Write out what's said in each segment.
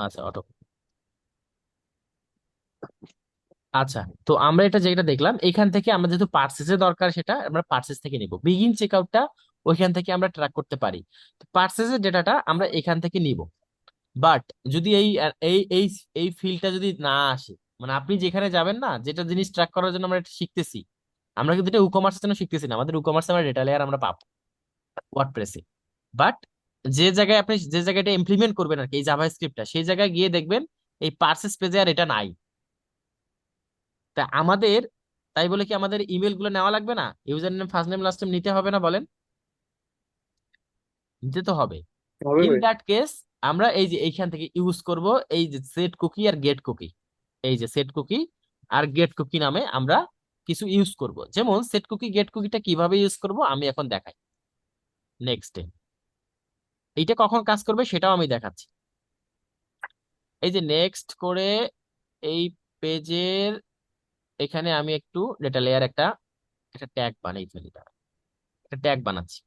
আচ্ছা অটো। আচ্ছা, তো আমরা এটা যেটা দেখলাম এখান থেকে আমরা যেহেতু পার্সেসে দরকার সেটা আমরা পার্সেস থেকে নিব, বিগিন চেকআউটটা ওইখান থেকে আমরা ট্র্যাক করতে পারি। পার্সেসের ডেটাটা আমরা এখান থেকে নিব। বাট যদি এই এই এই ফিল্ডটা যদি না আসে, মানে আপনি যেখানে যাবেন না, যেটা জিনিস ট্র্যাক করার জন্য আমরা এটা শিখতেছি, আমরা কিন্তু এটা ইকমার্সের জন্য শিখতেছি না, আমাদের ইকমার্সে আমরা ডেটা লেয়ার আমরা পাবো ওয়ার্ডপ্রেসে। বাট যে জায়গায় আপনি যে জায়গাটা ইমপ্লিমেন্ট করবেন আর কি এই জাভা স্ক্রিপ্টটা, সেই জায়গায় গিয়ে দেখবেন এই পার্সেস পেজে আর এটা নাই। তা আমাদের, তাই বলে কি আমাদের ইমেল গুলো নেওয়া লাগবে না? User name first name last name নিতে হবে না বলেন? নিতে তো হবে। হবে ইন ভাই। দ্যাট কেস আমরা এই যে এইখান থেকে ইউজ করব এই যে সেট কুকি আর গেট কুকি। এই যে সেট কুকি আর গেট কুকি নামে আমরা কিছু ইউজ করব। যেমন সেট কুকি গেট কুকিটা কিভাবে ইউজ করব আমি এখন দেখাই নেক্সটে। এইটা কখন কাজ করবে সেটাও আমি দেখাচ্ছি। এই যে নেক্সট করে এই পেজের এখানে আমি একটু ডেটা লেয়ার একটা একটা ট্যাগ বানাই ফেলি, দাঁড়া, একটা ট্যাগ বানাচ্ছি।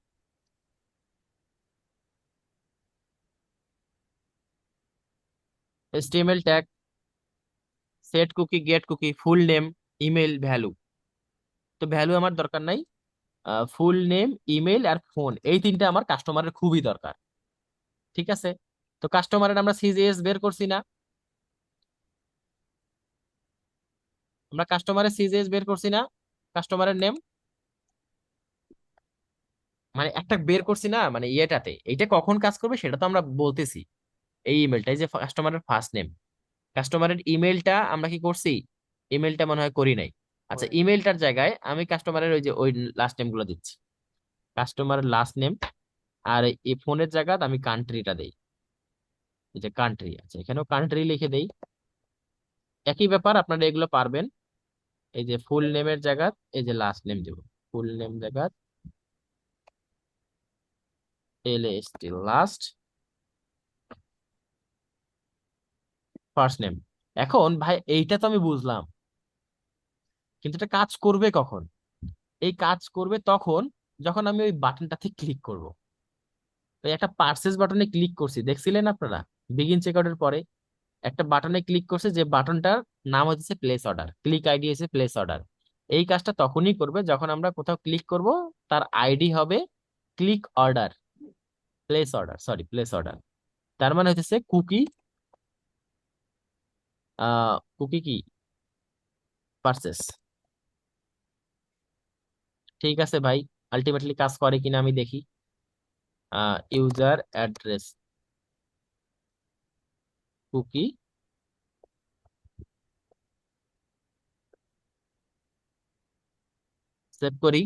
HTML tag, set cookie get cookie, full name, email, value. তো ভ্যালু আমার দরকার নাই, ফুল নেম, ইমেল আর ফোন, এই তিনটা আমার কাস্টমারের খুবই দরকার। ঠিক আছে, তো কাস্টমারের আমরা সিজিএস বের করছি না? আমরা কাস্টমারের সিজিএস বের করছি না? কাস্টমারের নেম মানে একটা বের করছি না, মানে ইয়েটাতে এইটা কখন কাজ করবে সেটা তো আমরা বলতেছি। এই ইমেলটা, এই যে কাস্টমারের ফার্স্ট নেম, কাস্টমারের ইমেলটা আমরা কি করছি? ইমেলটা মনে হয় করি নাই। আচ্ছা, ইমেলটার জায়গায় আমি কাস্টমারের ওই যে ওই লাস্ট নেম গুলো দিচ্ছি, কাস্টমারের লাস্ট নেম। আর এই ফোনের জায়গায় আমি কান্ট্রিটা দেই, এই যে কান্ট্রি আছে এখানেও কান্ট্রি লিখে দেই। একই ব্যাপার, আপনারা এগুলো পারবেন। এই যে ফুল নেমের জায়গা এই যে লাস্ট নেম দেব, ফুল নেম জায়গা LAST, লাস্ট ফার্স্ট নেম। এখন ভাই এইটা তো আমি বুঝলাম, কিন্তু এটা কাজ করবে কখন? এই কাজ করবে তখন যখন আমি ওই বাটনটাতে ক্লিক করব। ওই একটা পার্সেস বাটনে ক্লিক করছি দেখছিলেন আপনারা, বিগিন চেকআউটের পরে একটা বাটনে ক্লিক করছে, যে বাটনটার নাম হচ্ছে প্লেস অর্ডার, ক্লিক আইডি হচ্ছে প্লেস অর্ডার। এই কাজটা তখনই করবে যখন আমরা কোথাও ক্লিক করব, তার আইডি হবে click order, place order, sorry place order. তার মানে হচ্ছে কুকি, কুকি কি পার্সেস। ঠিক আছে ভাই, আলটিমেটলি কাজ করে কিনা আমি দেখি। ইউজার অ্যাড্রেস কুকি, সেভ করি,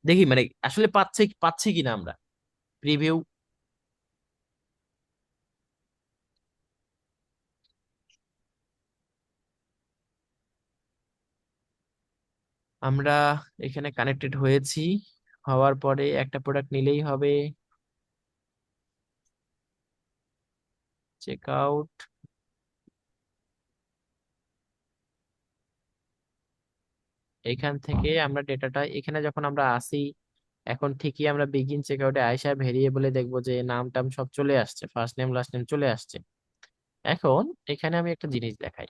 দেখি মানে আসলে পাচ্ছে পাচ্ছি কিনা আমরা। প্রিভিউ, আমরা এখানে কানেক্টেড হয়েছি, হওয়ার পরে একটা প্রোডাক্ট নিলেই হবে। চেক আউট, এখান থেকে আমরা ডেটাটা এখানে যখন আমরা আসি, এখন ঠিকই আমরা বিগিন চেক আউটে আয়সা ভেরিয়েবলে দেখবো যে নাম টাম সব চলে আসছে, ফার্স্ট নেম লাস্ট নেম চলে আসছে। এখন এখানে আমি একটা জিনিস দেখাই,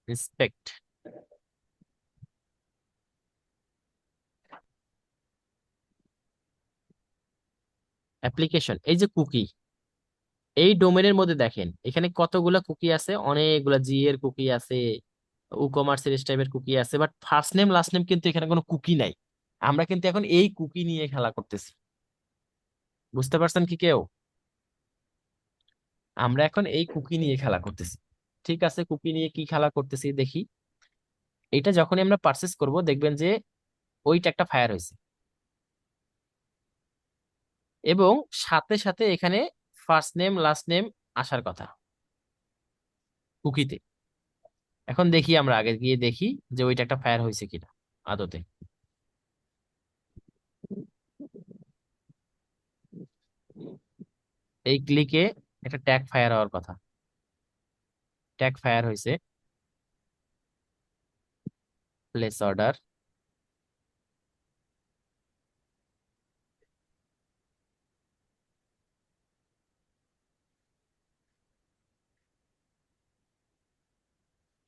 ইন্সপেক্ট অ্যাপ্লিকেশন। এই যে কুকি, এই ডোমেনের মধ্যে দেখেন এখানে কতগুলা কুকি আছে, অনেকগুলা জি এর কুকি আছে, উকমার্স টাইপের কুকি আছে, but first name last name কিন্তু এখানে কোনো কুকি নাই। আমরা কিন্তু এখন এই কুকি নিয়ে খেলা করতেছি, বুঝতে পারছেন কি কেউ? আমরা এখন এই কুকি নিয়ে খেলা করতেছি। ঠিক আছে, কুকি নিয়ে কি খেলা করতেছি দেখি। এটা যখনই আমরা পারচেস করব দেখবেন যে ওইটা একটা ফায়ার হয়েছে, এবং সাথে সাথে এখানে ফার্স্ট নেম লাস্ট নেম আসার কথা কুকিতে। এখন দেখি, আমরা আগে গিয়ে দেখি যে ওইটা একটা ফায়ার হয়েছে কিনা আদতে। এই ক্লিকে একটা ট্যাগ ফায়ার হওয়ার কথা, ট্যাগ ফায়ার হয়েছে, place order.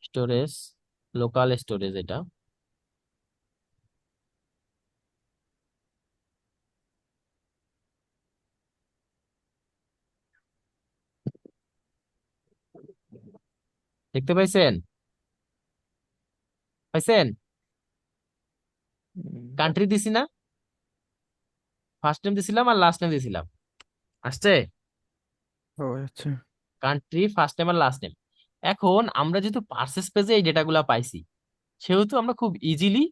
Storage, local storage এটা। দেখতে পাইছেন? পাইছেন? উম, কান্ট্রি দিছি না? ফার্স্ট নেম দিছিলাম আর লাস্ট নেম দিছিলাম। আসছে? ও আচ্ছা। কান্ট্রি, ফার্স্ট নেম আর লাস্ট নেম। এখন আমরা যেহেতু পার্সেস পেজে এই ডেটাগুলো পাইছি, সেহেতু আমরা খুব ইজিলি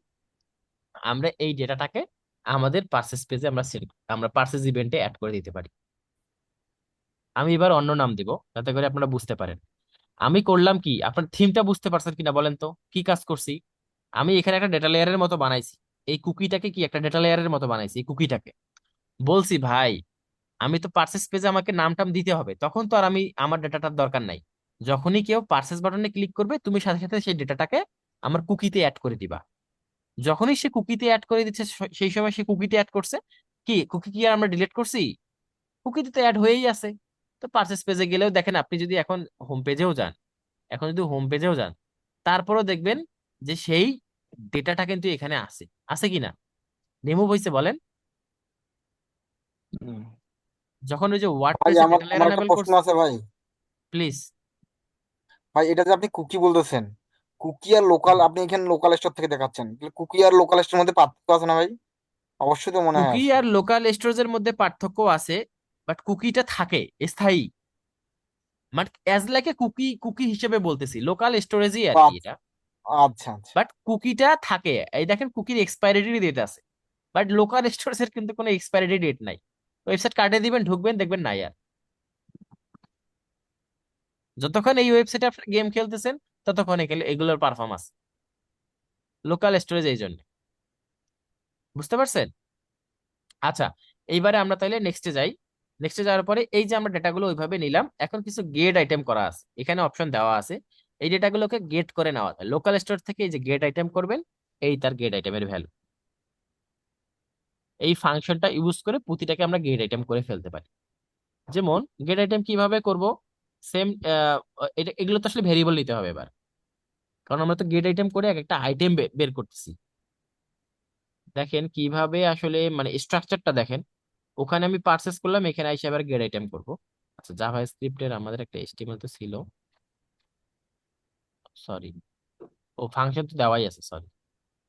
আমরা এই ডেটাটাকে আমাদের পার্সেস পেজে আমরা পার্সেস ইভেন্টে অ্যাড করে দিতে পারি। আমি এবার অন্য নাম দিব যাতে করে আপনারা বুঝতে পারেন। আমি করলাম কি, আপনার থিমটা বুঝতে পারছেন কিনা বলেন তো কি কাজ করছি। আমি এখানে একটা ডেটা লেয়ারের মতো বানাইছি। এই কুকিটাকে কি একটা ডেটা লেয়ারের মতো বানাইছি। এই কুকিটাকে বলছি ভাই, আমি তো পার্সেস পেজে আমাকে নাম টাম দিতে হবে, তখন তো আর আমি আমার ডেটাটার দরকার নাই। যখনই কেউ পার্সেস বাটনে ক্লিক করবে, তুমি সাথে সাথে সেই ডেটাটাকে আমার কুকিতে অ্যাড করে দিবা। যখনই সে কুকিতে অ্যাড করে দিচ্ছে, সেই সময় সে কুকিতে অ্যাড করছে। কি কুকি কি আর আমরা ডিলিট করছি? কুকিতে তো অ্যাড হয়েই আছে। তো পার্সেস পেজে গেলেও দেখেন, আপনি যদি এখন হোম পেজেও যান, এখন যদি হোম পেজেও যান, তারপরেও দেখবেন যে সেই ডেটাটা কিন্তু এখানে আছে। আছে কিনা? রিমুভ হয়েছে বলেন? হুম। যখন ওই যে ভাই ওয়ার্ডপ্রেসে আমার ডেটা লেয়ার আমার একটা এনাবেল প্রশ্ন করছি। আছে ভাই। প্লিজ। ভাই এটা যে আপনি কুকি বলতেছেন, কুকি আর লোকাল, আপনি এখানে লোকাল স্টোর থেকে দেখাচ্ছেন, কুকি আর লোকাল স্টোর মধ্যে পার্থক্য আছে না ভাই? অবশ্যই তো মনে হয় কুকি আছে। আর লোকাল স্টোরেজের মধ্যে পার্থক্য আছে, বাট কুকিটা থাকে স্থায়ী। But as like a cookie, cookie হিসেবে বলতেছি, লোকাল স্টোরেজই ও আর কি এটা। আচ্ছা আচ্ছা। বাট কুকিটা থাকে। এই দেখেন কুকির এক্সপায়ারি ডেট আছে, বাট লোকাল স্টোরেজের কিন্তু কোনো এক্সপায়ারি ডেট নাই। ওয়েবসাইট কার্ডে দিবেন, ঢুকবেন, দেখবেন নাই আর। যতক্ষণ এই ওয়েবসাইটে আপনি গেম খেলতেছেন, ততক্ষণ এগুলোর পারফরমেন্স লোকাল স্টোরেজ এই জন্য। বুঝতে পারছেন? আচ্ছা, এইবারে আমরা তাইলে নেক্সটে যাই। নেক্সটে যাওয়ার পরে এই যে আমরা ডেটাগুলো ওইভাবে নিলাম, এখন কিছু গেট আইটেম করা আছে, এখানে অপশন দেওয়া আছে। এই ডেটাগুলোকে গেট করে নেওয়া যায় লোকাল স্টোর থেকে। এই যে গেট আইটেম করবেন, এই তার গেট আইটেমের ভ্যালু। এই ফাংশনটা ইউজ করে প্রতিটাকে আমরা গেট আইটেম করে ফেলতে পারি। যেমন গেট আইটেম কিভাবে করব, সেম, এটা এগুলো তো আসলে ভেরিয়েবল নিতে হবে এবার, কারণ আমরা তো গেট আইটেম করে এক একটা আইটেম বের করতেছি। দেখেন কিভাবে আসলে মানে স্ট্রাকচারটা দেখেন। ওখানে আমি পারচেস করলাম, এখানে এসে আবার গেট আইটেম করব। আচ্ছা, জাভা স্ক্রিপ্টের আমাদের একটা এচটিএমএল তো ছিল, সরি। ও ফাংশন তো দেওয়াই আছে, সরি।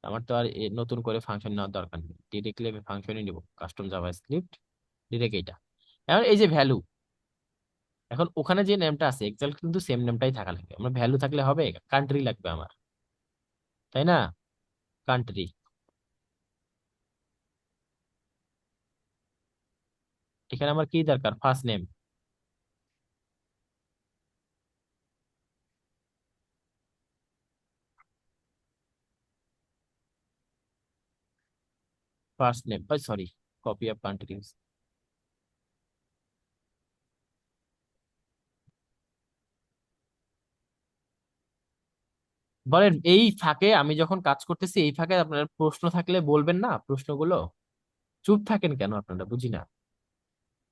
আমার তো আর নতুন করে ফাংশন নেওয়ার দরকার নেই, ডিরেক্টলি আমি ফাংশনই নিব, কাস্টম জাভা স্ক্রিপ্ট, ডিরেক্ট এইটা। এখন এই যে ভ্যালু, এখন ওখানে যে নেমটা আছে এক্সাক্ট কিন্তু সেম নেমটাই থাকা লাগবে। আমার ভ্যালু থাকলে হবে? কান্ট্রি লাগবে আমার, তাই না? কান্ট্রি। এখানে আমার কি দরকার? First name. First name, sorry, copy of country. বলেন, এই ফাঁকে আমি যখন কাজ করতেছি, এই ফাঁকে আপনার প্রশ্ন থাকলে বলবেন না প্রশ্নগুলো। চুপ থাকেন কেন আপনারা, বুঝি না।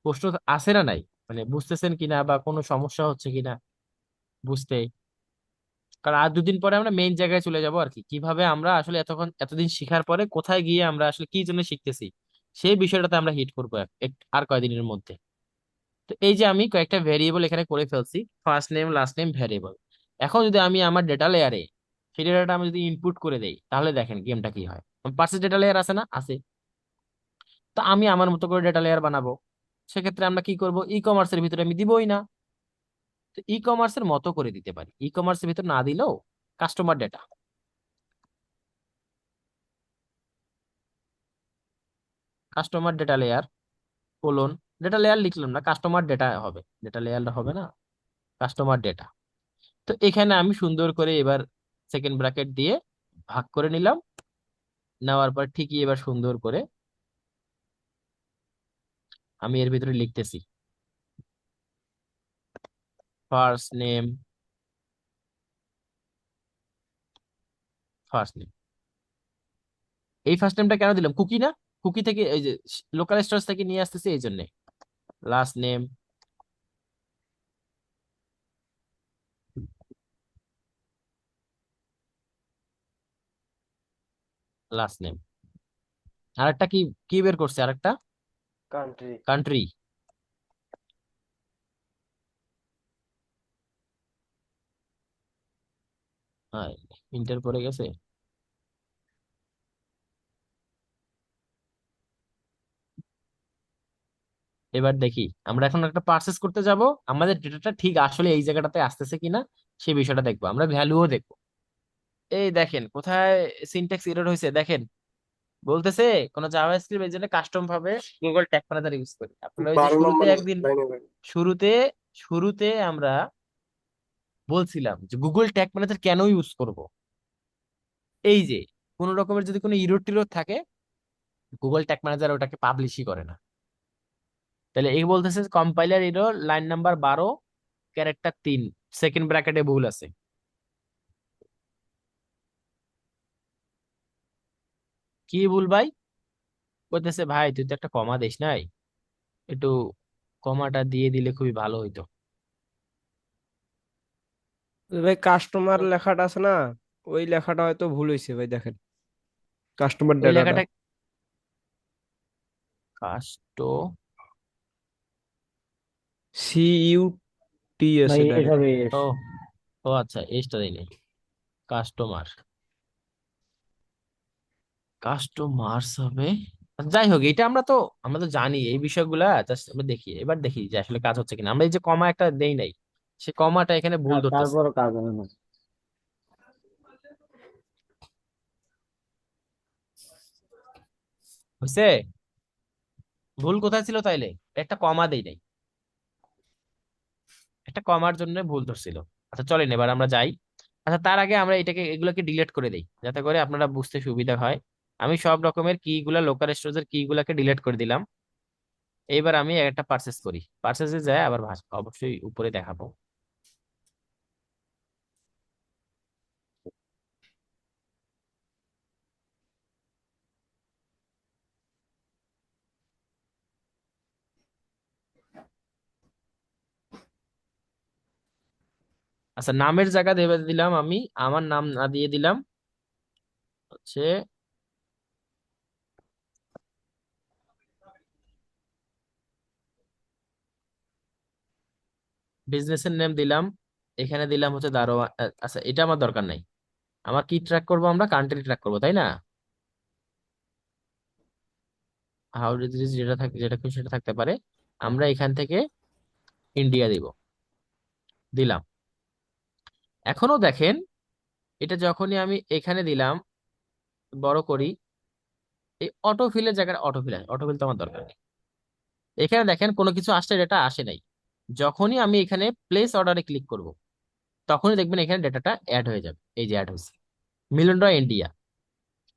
প্রশ্ন আছে না নাই, মানে বুঝতেছেন কিনা বা কোনো সমস্যা হচ্ছে কিনা বুঝতে। কারণ আর দুদিন পরে আমরা মেইন জায়গায় চলে যাব আর কি, কিভাবে আমরা আসলে এতদিন শিখার পরে কোথায় গিয়ে আমরা আসলে কি জন্য শিখতেছি, সেই বিষয়টাতে আমরা হিট করবো আর কয়দিনের মধ্যে। তো এই যে আমি কয়েকটা ভেরিয়েবল এখানে করে ফেলছি, first name last name variable. এখন যদি আমি আমার ডেটা লেয়ারে সেই ডেটাটা আমি যদি ইনপুট করে দেই, তাহলে দেখেন গেমটা কি হয়। পার্সেস ডেটা লেয়ার আছে না? আছে। তো আমি আমার মতো করে ডেটা লেয়ার বানাবো। সেক্ষেত্রে আমরা কি করব, ই কমার্সের ভিতরে আমি দিবই না। তো ই কমার্সের মতো করে দিতে পারি, ই কমার্সের ভিতর না দিলেও customer data, customer data layer colon, data layer লিখলাম না, কাস্টমার ডেটা হবে, ডেটা লেয়ারটা হবে না, কাস্টমার ডেটা। তো এখানে আমি সুন্দর করে এবার সেকেন্ড ব্র্যাকেট দিয়ে ভাগ করে নিলাম। নেওয়ার পর ঠিকই এবার সুন্দর করে আমি এর ভিতরে লিখতেছি ফার্স্ট নেম, ফার্স্ট নেম। এই ফার্স্ট নেমটা কেন দিলাম? কুকি না? কুকি থেকে এই যে লোকাল স্টোরেজ থেকে নিয়ে আসতেছি এই জন্য। Last name, last name. আরেকটা কি, কি বের করছে আরেকটা? কান্ট্রি। কান্ট্রি। হ্যাঁ, ইন্টার পড়ে গেছে। এবার দেখি, আমরা এখন একটা পারচেস করতে যাব, আমাদের ডেটাটা ঠিক আসলে এই জায়গাটাতে আসতেছে কিনা সেই বিষয়টা দেখবো, আমরা ভ্যালুও দেখবো। এই দেখেন কোথায় সিনট্যাক্স এরর হয়েছে দেখেন। বলতেছে কোন জাভাস্ক্রিপ্ট এর জন্য কাস্টম ভাবে গুগল ট্যাগ ম্যানেজার ইউজ করি। আপনারা ওই যে 12 নম্বর শুরুতে একদিন, লাইনে ভাই। শুরুতে শুরুতে আমরা বলছিলাম যে গুগল ট্যাগ ম্যানেজার কেন ইউজ করব। এই যে কোন রকমের যদি কোনো ইরর টিরর থাকে, গুগল ট্যাগ ম্যানেজার ওটাকে পাবলিশই করে না। তাহলে এই বলতেছে compiler error line number 12, character 3, second ব্র্যাকেটে ভুল আছে। কি ভুল ভাই? বলতেছে ভাই তুই তো একটা কমা দিস নাই, একটু কমাটা দিয়ে দিলে খুবই ভালো হইতো। ভাই কাস্টমার লেখাটা আছে না, ওই লেখাটা হয়তো ভুল হয়েছে ভাই, দেখেন কাস্টমার ওই ডেটাটা। লেখাটা কাস্ট, CUT ভাই আছে ডাইরেক্ট। এভাবে ও, ও আচ্ছা এসটা দিই নাই। কাস্টমার, কাস্টমার্স হবে। যাই হোক, এটা আমরা তো জানি এই বিষয়গুলা, জাস্ট আমরা দেখি, এবার দেখি যে আসলে কাজ হচ্ছে কিনা। আমরা এই যে কমা একটা দেই নাই, সে কমাটা এখানে ভুল ধরতেছে। তারপরও কাজ হবে না। বুঝছে ভুল কোথায় ছিল তাইলে? একটা কমা দেই নাই, একটা কমার জন্য ভুল ধরছিল। আচ্ছা চলেন এবার আমরা যাই। আচ্ছা তার আগে আমরা এগুলোকে ডিলিট করে দেই যাতে করে আপনারা বুঝতে সুবিধা হয়। আমি সব রকমের কি গুলা, লোকাল স্টোরেজের কি গুলাকে ডিলিট করে দিলাম। এইবার আমি একটা পারচেস করি, পারচেসে যায় আবার অবশ্যই উপরে দেখাবো। আচ্ছা নামের জায়গা দেবে দিলাম আমি, আমার নাম না দিয়ে দিলাম হচ্ছে বিজনেসের নেম দিলাম, এখানে দিলাম হচ্ছে দারোয়ান। আচ্ছা এটা আমার দরকার নাই। আমার কি ট্র্যাক করব, আমরা কান্ট্রি ট্র্যাক করবো তাই না? হাউ ডিজিজ যেটা থাকে, যেটা খুশি সেটা থাকতে পারে। আমরা এখান থেকে ইন্ডিয়া দিব, দিলাম। এখনো দেখেন, এটা যখনই আমি এখানে দিলাম, বড় করি, এই অটোফিলের জায়গায় অটোফিল আছে, অটোফিল তো আমার দরকার নেই। এখানে দেখেন কোনো কিছু আসছে, ডেটা আসে নাই। যখনই আমি এখানে প্লেস অর্ডারে ক্লিক করব, তখনই দেখবেন এখানে ডেটাটা অ্যাড হয়ে যাবে। এই যে অ্যাড হয়েছে, মিলিয়ন ডলার ইন্ডিয়া।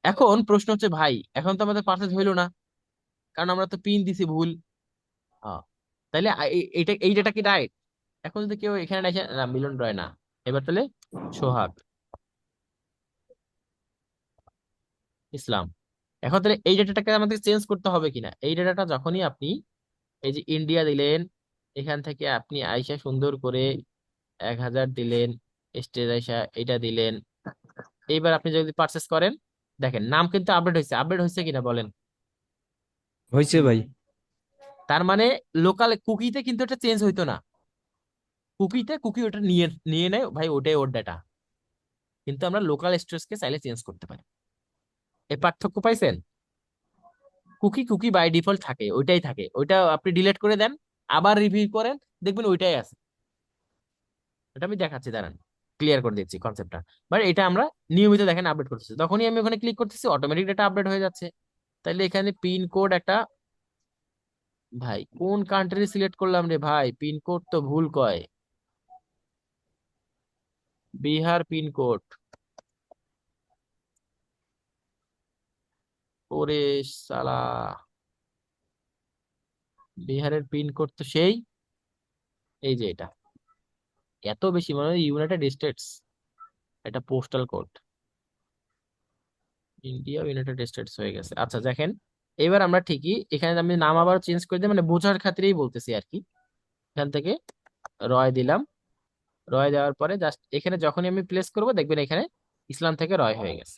এখন প্রশ্ন হচ্ছে ভাই, এখন তো আমাদের পারচেজ হইলো না, কারণ আমরা তো পিন দিছি ভুল। হ্যাঁ, তাইলে এটা এই ডেটা কি রাইট? এখন যদি কেউ এখানে এসে না, মিলন রয় না, এবার তাহলে সোহাগ ইসলাম। এখন তাহলে এই ডেটাটাকে আমাদের চেঞ্জ করতে হবে কিনা, এই ডেটাটা যখনই আপনি এই যে ইন্ডিয়া দিলেন, এখান থেকে আপনি আইসা সুন্দর করে 1000 দিলেন, স্টেজ আইসা এটা দিলেন। এইবার আপনি যদি পারচেস করেন, দেখেন নাম কিন্তু আপডেট হয়েছে, আপডেট হয়েছে কিনা বলেন? হয়েছে ভাই। তার মানে লোকাল কুকিতে কিন্তু এটা চেঞ্জ হইতো না। কুকিতে কুকি ওটা নিয়ে নিয়ে নেয় ভাই, ওটাই ওর ডাটা। কিন্তু আমরা লোকাল স্টোরেজকে চাইলে চেঞ্জ করতে পারি। এই পার্থক্য পাইছেন? কুকি কুকি বাই ডিফল্ট থাকে, ওইটাই থাকে, ওইটা আপনি ডিলিট করে দেন, আবার রিভিউ করেন, দেখবেন ওইটাই আছে। এটা আমি দেখাচ্ছি, দাঁড়ান ক্লিয়ার করে দিচ্ছি কনসেপ্টটা। বাট এটা আমরা নিয়মিত দেখেন আপডেট করতেছি, তখনই আমি ওখানে ক্লিক করতেছি, অটোমেটিক ডাটা আপডেট হয়ে যাচ্ছে। তাইলে এখানে পিন কোড একটা, ভাই কোন কান্ট্রি সিলেক্ট করলাম রে ভাই, পিন কোড তো ভুল কয়। বিহার পিন কোড, ওরে সালা, বিহারের পিন কোড তো সেই, এই যে এটা এত বেশি, মানে ইউনাইটেড স্টেটস, এটা postal code. India United states হয়ে গেছে। আচ্ছা দেখেন, এবার আমরা ঠিকই এখানে আমি নাম আবার চেঞ্জ করে দিই, মানে বোঝার খাতিরেই বলতেছি আর কি। এখান থেকে রয় দিলাম, রয় দেওয়ার পরে জাস্ট এখানে যখনই আমি প্লেস করব দেখবেন এখানে ইসলাম থেকে রয় হয়ে গেছে।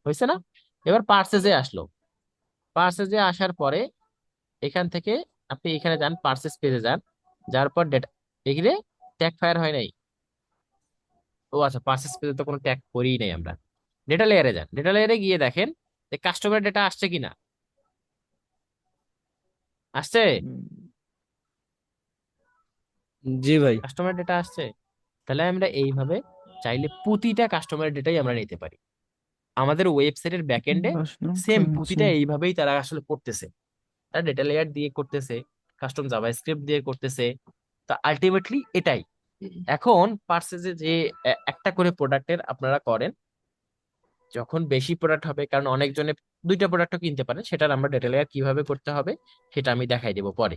হয়েছে না? এবার পার্সেসে আসলো, পার্সেসে আসার পরে এখান থেকে আপনি এখানে যান, পার্সেস পেজে যান, যার পর ডেটা, এখানে ট্যাগ ফায়ার হয় নাই। ও আচ্ছা, পার্সেস পেজে তো কোনো ট্যাগ করিই নাই আমরা। ডেটা লেয়ারে যান, ডেটা লেয়ারে গিয়ে দেখেন যে কাস্টমার ডেটা আসছে কিনা। আসছে? জি ভাই। কাস্টমার ডেটা আসছে। তাহলে আমরা এইভাবে চাইলে প্রতিটা কাস্টমারের ডেটাই আমরা নিতে পারি। আমাদের ওয়েবসাইটের ব্যাকএন্ডে সেম প্রতিটা এইভাবেই তারা আসলে করতেছে। তারা ডেটা লেয়ার দিয়ে করতেছে, কাস্টম জাভাস্ক্রিপ্ট দিয়ে করতেছে। তা আলটিমেটলি এটাই। এখন পার্সেসে যে একটা করে প্রোডাক্টের আপনারা করেন, যখন বেশি প্রোডাক্ট হবে, কারণ অনেকজনে দুইটা প্রোডাক্টও কিনতে পারে, সেটার আমরা ডেটা লেয়ার কিভাবে করতে হবে সেটা আমি দেখাই দেবো পরে।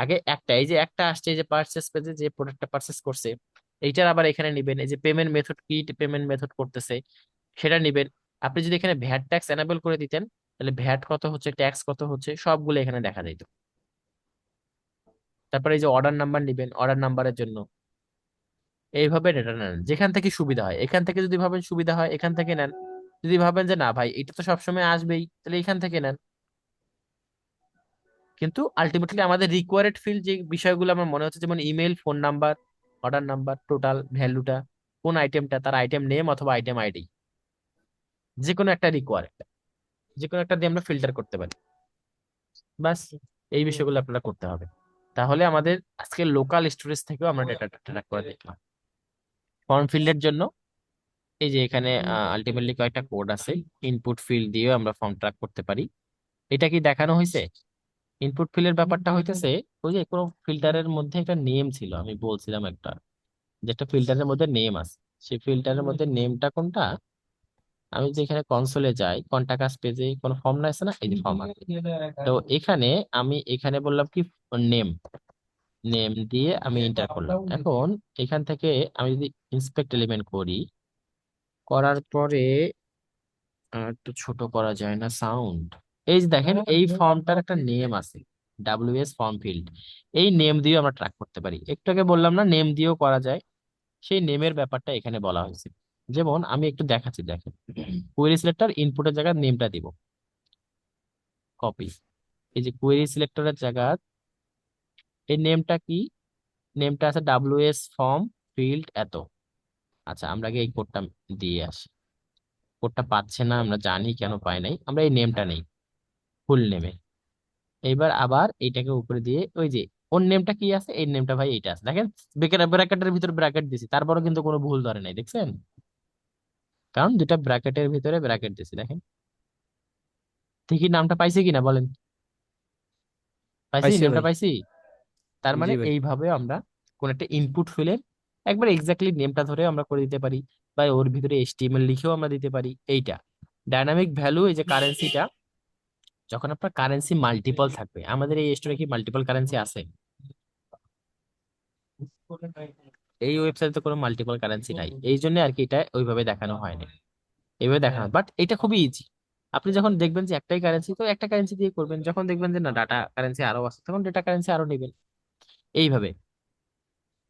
আগে একটা, এই যে একটা আসছে, এই যে পার্চেস পেজে যে প্রোডাক্টটা পার্চেস করছে, এইটার আবার এখানে নিবেন। এই যে পেমেন্ট মেথড, কি পেমেন্ট মেথড করতেছে সেটা নিবেন। আপনি যদি এখানে ভ্যাট ট্যাক্স এনাবেল করে দিতেন, তাহলে ভ্যাট কত হচ্ছে, ট্যাক্স কত হচ্ছে, সবগুলো এখানে দেখা যেত। তারপরে এই যে অর্ডার নাম্বার নিবেন, অর্ডার নাম্বারের জন্য এইভাবে ডেটা নেন যেখান থেকে সুবিধা হয়। এখান থেকে যদি ভাবেন সুবিধা হয় এখান থেকে নেন, যদি ভাবেন যে না ভাই এটা তো সবসময় আসবেই, তাহলে এখান থেকে নেন। কিন্তু আলটিমেটলি আমাদের রিকোয়ার্ড ফিল্ড যে বিষয়গুলো আমার মনে হচ্ছে, যেমন email, phone number, order number, total ভ্যালুটা, কোন আইটেমটা, তার আইটেম নেম অথবা আইটেম আইডি, যে কোনো একটা রিকোয়ার্ড, যে কোনো একটা দিয়ে আমরা ফিল্টার করতে পারি। বাস, এই বিষয়গুলো আপনারা করতে হবে। তাহলে আমাদের আজকে লোকাল স্টোরেজ থেকেও আমরা ডেটাটা ট্র্যাক করে দেখলাম। ফর্ম ফিল্ডের জন্য এই যে এখানে আলটিমেটলি কয়েকটা কোড আছে, ইনপুট ফিল্ড দিয়েও আমরা ফর্ম ট্র্যাক করতে পারি। এটা কি দেখানো হয়েছে? ইনপুট ফিল্ডের ব্যাপারটা হইতেছে, ওই যে কোনো ফিল্টারের মধ্যে একটা নেম ছিল, আমি বলছিলাম একটা, যে একটা ফিল্টারের মধ্যে নেম আছে। সেই ফিল্টারের মধ্যে নেমটা কোনটা, আমি যে এখানে কনসোলে যাই, কন্টাক্ট পেজে কোনো ফর্ম না আছে না, এই যে ফর্ম আছে। তো এখানে আমি এখানে বললাম কি, নেম, নেম দিয়ে আমি এন্টার করলাম। এখন এখান থেকে আমি যদি ইন্সপেক্ট এলিমেন্ট করি, করার পরে একটু ছোট করা যায় না সাউন্ড? এই যে দেখেন, এই ফর্মটার একটা নেম আছে, ডাব্লিউএস ফর্ম ফিল্ড। এই নেম দিয়েও আমরা ট্র্যাক করতে পারি। একটু আগে বললাম না নেম দিয়েও করা যায়, সেই নেমের ব্যাপারটা এখানে বলা হয়েছে। যেমন আমি একটু দেখাচ্ছি, দেখেন, কোয়েরি সিলেক্টর ইনপুটের জায়গায় নেমটা দিব, কপি। এই যে কোয়েরি সিলেক্টরের জায়গা, এই নেমটা কি, নেমটা আছে ডাব্লিউএস ফর্ম ফিল্ড এত। আচ্ছা, আমরা আগে এই কোডটা দিয়ে আসি। কোডটা পাচ্ছে না, আমরা জানি কেন পাই নাই, আমরা এই নেমটা নেই ফুল নেমে। এইবার আবার এইটাকে উপরে দিয়ে, ওই যে ওর নেমটা কি আছে, এই নেমটা ভাই এইটা আছে, দেখেন ব্র্যাকেটের ভিতর ব্র্যাকেট দিছি, তারপরও কিন্তু কোনো ভুল ধরে নাই, দেখছেন? কারণ দুটা ব্র্যাকেটের ভিতরে ব্র্যাকেট দিছি, দেখেন ঠিকই নামটা পাইছি কিনা বলেন? পাইছি, পাইছে নেমটা ভাই। পাইছি। তার জি মানে ভাই। এইভাবে আমরা কোন একটা ইনপুট ফিলে একবার এক্স্যাক্টলি নেমটা ধরে আমরা করে দিতে পারি, বা ওর ভিতরে এইচটিএমএল লিখেও আমরা দিতে পারি। এইটা ডাইনামিক ভ্যালু, এই যে কারেন্সিটা, যখন আপনার কারেন্সি মাল্টিপল থাকবে, আমাদের এই স্টোরে কি মাল্টিপল কারেন্সি আছে? এই ওয়েবসাইটে তো কোনো মাল্টিপল কারেন্সি নাই, এই জন্য আর কি এটা ওইভাবে দেখানো হয়নি। এইভাবে দেখানো, বাট এটা খুবই ইজি। আপনি যখন দেখবেন যে একটাই কারেন্সি, তো একটা কারেন্সি দিয়ে করবেন। যখন দেখবেন যে না ডাটা কারেন্সি আরো আছে, তখন ডেটা কারেন্সি আরো নেবেন। এইভাবে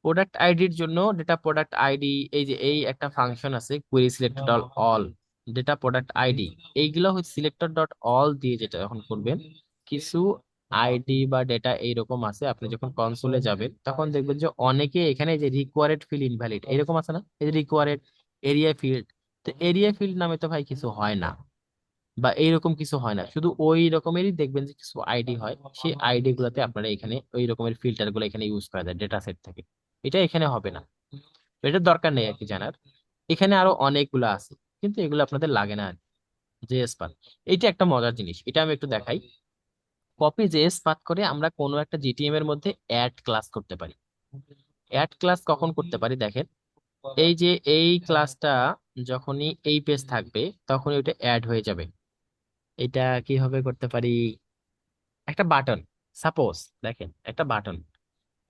প্রোডাক্ট আইডির জন্য ডেটা প্রোডাক্ট আইডি, এই যে এই একটা ফাংশন আছে query selector dot all, data product ID, এইগুলো হচ্ছে সিলেক্টর ডট অল দিয়ে যেটা যখন করবেন, কিছু আইডি বা ডেটা এইরকম আছে। আপনি যখন কনসোলে যাবেন তখন দেখবেন যে অনেকে এখানে এই যে রিকোয়ারেড ফিল্ড ইনভ্যালিড এরকম আছে না, এই যে রিকোয়ারেড এরিয়া ফিল্ড। তো এরিয়া ফিল্ড নামে তো ভাই কিছু হয় না, বা এইরকম কিছু হয় না, শুধু ওই রকমেরই দেখবেন যে কিছু আইডি হয়। সেই আইডি গুলাতে আপনারা এখানে ওই রকমের ফিল্টার গুলো এখানে ইউজ করা যায় ডেটা সেট থেকে। এটা এখানে হবে না, তো এটার দরকার নেই আর কি জানার। এখানে আরো অনেকগুলো আছে, কিন্তু এগুলো আপনাদের লাগে না আর জেএস পাথ। এইটা একটা মজার জিনিস, এটা আমি একটু দেখাই। কপি জেএস পাথ করে আমরা কোনো একটা জিটিএম এর মধ্যে অ্যাড ক্লাস করতে পারি। অ্যাড ক্লাস কখন করতে পারি দেখেন, এই যে এই ক্লাসটা যখনই এই পেজ থাকবে তখনই ওটা অ্যাড হয়ে যাবে। এটা কিভাবে করতে পারি, একটা বাটন, সাপোজ দেখেন একটা বাটন,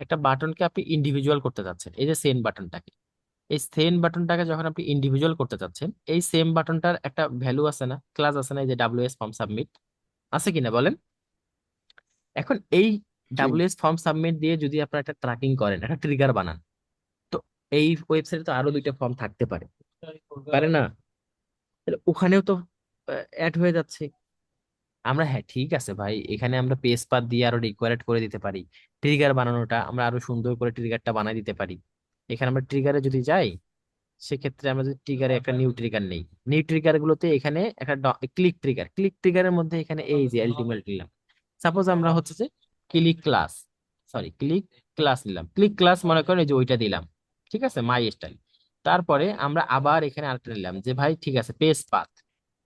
একটা বাটনকে আপনি ইন্ডিভিজুয়াল করতে চাচ্ছেন, এই যে সেন্ড বাটনটাকে, এই সেন্ড বাটনটাকে যখন আপনি ইন্ডিভিজুয়াল করতে চাচ্ছেন, এই সেম বাটনটার একটা ভ্যালু আছে না, ক্লাস আছে না, এই যে ডাব্লিউএস ফর্ম সাবমিট, আছে কিনা বলেন? এখন এই জি। ডাব্লিউএস ফর্ম সাবমিট দিয়ে যদি আপনারা একটা ট্র্যাকিং করেন, একটা ট্রিগার বানান, তো এই ওয়েবসাইটে তো আরো দুইটা ফর্ম থাকতে পারে, পারে না? তাহলে ওখানেও তো অ্যাড হয়ে যাচ্ছে। আমরা, হ্যাঁ ঠিক আছে ভাই, এখানে আমরা পেজ পাথ দিয়ে আরো ডেকোরেট করে দিতে পারি। ট্রিগার বানানোটা আমরা আরো সুন্দর করে ট্রিগারটা বানাই দিতে পারি। এখানে আমরা ট্রিগারে যদি যাই, সেক্ষেত্রে আমরা যদি ট্রিগারে একটা নিউ ট্রিগার নেই, নিউ ট্রিগার গুলোতে এখানে একটা ক্লিক ট্রিগার, ক্লিক ট্রিগারের মধ্যে এখানে এই যে আলটিমেট নিলাম। সাপোজ আমরা হচ্ছে যে click class, sorry click class নিলাম, ক্লিক ক্লাস মনে করেন এই যে ওইটা দিলাম, ঠিক আছে, মাই স্টাইল। তারপরে আমরা আবার এখানে আরেকটা নিলাম যে ভাই ঠিক আছে পেজ পাথ,